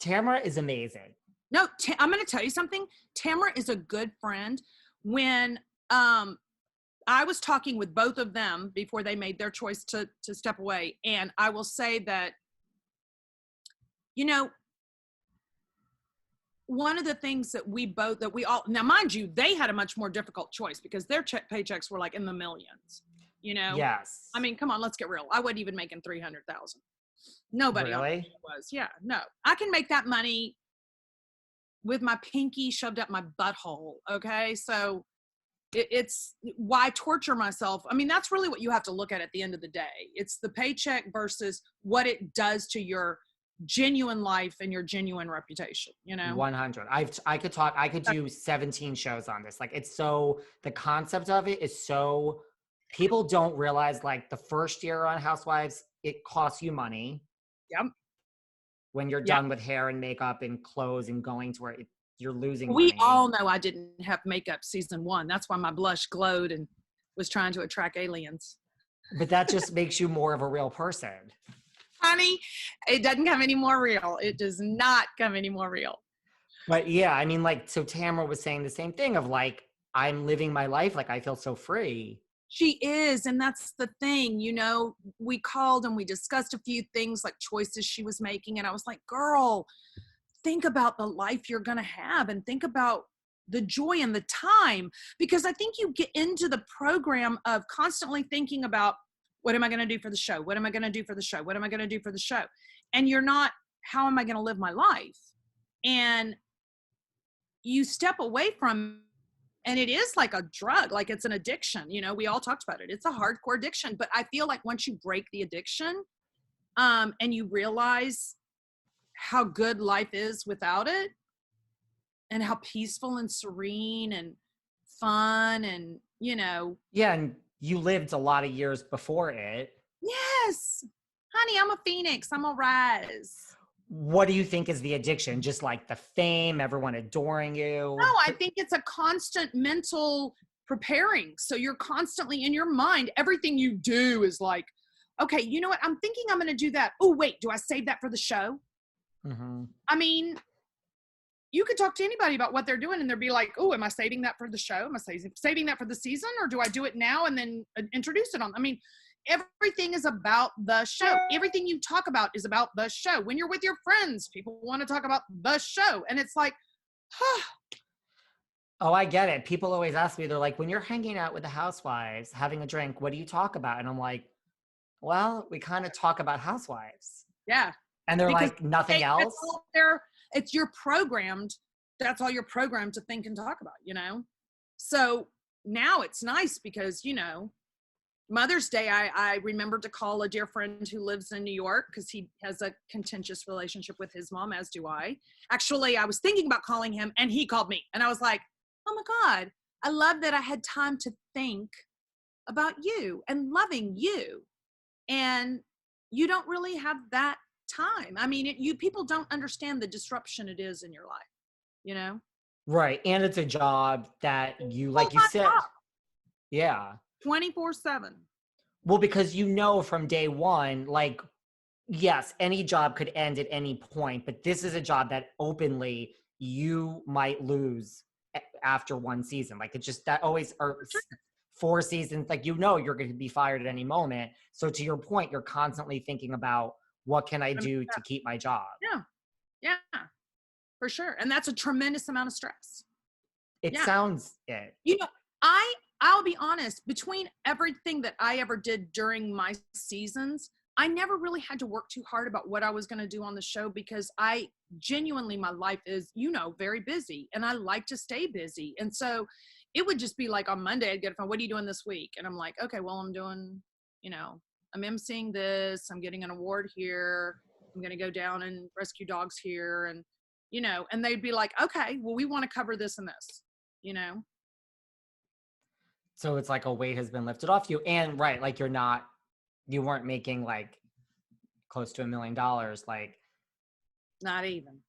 Tamara is amazing. No, I'm going to tell you something. Tamara is a good friend. When I was talking with both of them before they made their choice to step away, and I will say that, you know, one of the things that we all, now mind you, they had a much more difficult choice because their paychecks were like in the millions, you know? Yes. I mean, come on, let's get real. I wasn't even making 300,000. Nobody really was. Yeah, no, I can make that money with my pinky shoved up my butthole. Okay. So it's why torture myself. I mean, that's really what you have to look at the end of the day. It's the paycheck versus what it does to your genuine life and your genuine reputation, you know? 100. I could do 17 shows on this. Like, it's so, the concept of it is so, people don't realize, like, the first year on Housewives, it costs you money. Yep. When you're done with hair and makeup and clothes and going to where you're losing we money. all know I didn't have makeup season 1. That's why my blush glowed and was trying to attract aliens. But that just makes you more of a real person. Honey, it doesn't come any more real. It does not come any more real. But yeah, I mean, like, so Tamara was saying the same thing of like, I'm living my life. Like, I feel so free. She is. And that's the thing, you know, we called and we discussed a few things like choices she was making. And I was like, girl, think about the life you're going to have and think about the joy and the time. Because I think you get into the program of constantly thinking about, what am I going to do for the show? What am I going to do for the show? What am I going to do for the show? And you're not, how am I going to live my life? And you step away from, and it is like a drug, like it's an addiction. You know, we all talked about it. It's a hardcore addiction, but I feel like once you break the addiction, and you realize how good life is without it and how peaceful and serene and fun and, you know. Yeah. And you lived a lot of years before it. Yes. Honey, I'm a phoenix. I'm a rise. What do you think is the addiction? Just like the fame, everyone adoring you? No, I think it's a constant mental preparing. So you're constantly in your mind. Everything you do is like, okay, you know what? I'm thinking I'm going to do that. Oh, wait, do I save that for the show? Mm-hmm. I mean, you could talk to anybody about what they're doing and they'll be like, oh, am I saving that for the show? Am I saving that for the season? Or do I do it now and then introduce it on? I mean, everything is about the show. Everything you talk about is about the show. When you're with your friends, people want to talk about the show. And it's like, Oh, I get it. People always ask me, they're like, when you're hanging out with the Housewives, having a drink, what do you talk about? And I'm like, well, we kind of talk about Housewives. yeah. And they're because like, nothing else? It's you're programmed. That's all you're programmed to think and talk about, you know? So now it's nice because, you know, Mother's Day, I remembered to call a dear friend who lives in New York because he has a contentious relationship with his mom, as do I. Actually, I was thinking about calling him and he called me. And I was like, oh my God, I love that I had time to think about you and loving you. And you don't really have that time. I mean, you people don't understand the disruption it is in your life, you know? Right. And it's a job that you, like you said, yeah. 24/7. Well, because you know from day one, like, yes, any job could end at any point, but this is a job that openly you might lose after one season. Like, it just, that always, or 4 seasons, like, you know, you're going to be fired at any moment. So to your point, you're constantly thinking about, what can I do to keep my job? Yeah. Yeah, for sure. And that's a tremendous amount of stress. It sounds it. You know, I'll be honest, between everything that I ever did during my seasons, I never really had to work too hard about what I was going to do on the show because I genuinely, my life is, you know, very busy and I like to stay busy. And so it would just be like on Monday, I'd get a phone, what are you doing this week? And I'm like, okay, well, I'm doing, you know, I'm emceeing this, I'm getting an award here, I'm going to go down and rescue dogs here. And, you know, and they'd be like, okay, well, we want to cover this and this, you know? So it's like a weight has been lifted off you. And right, like you weren't making like close to $1 million, like. Not even.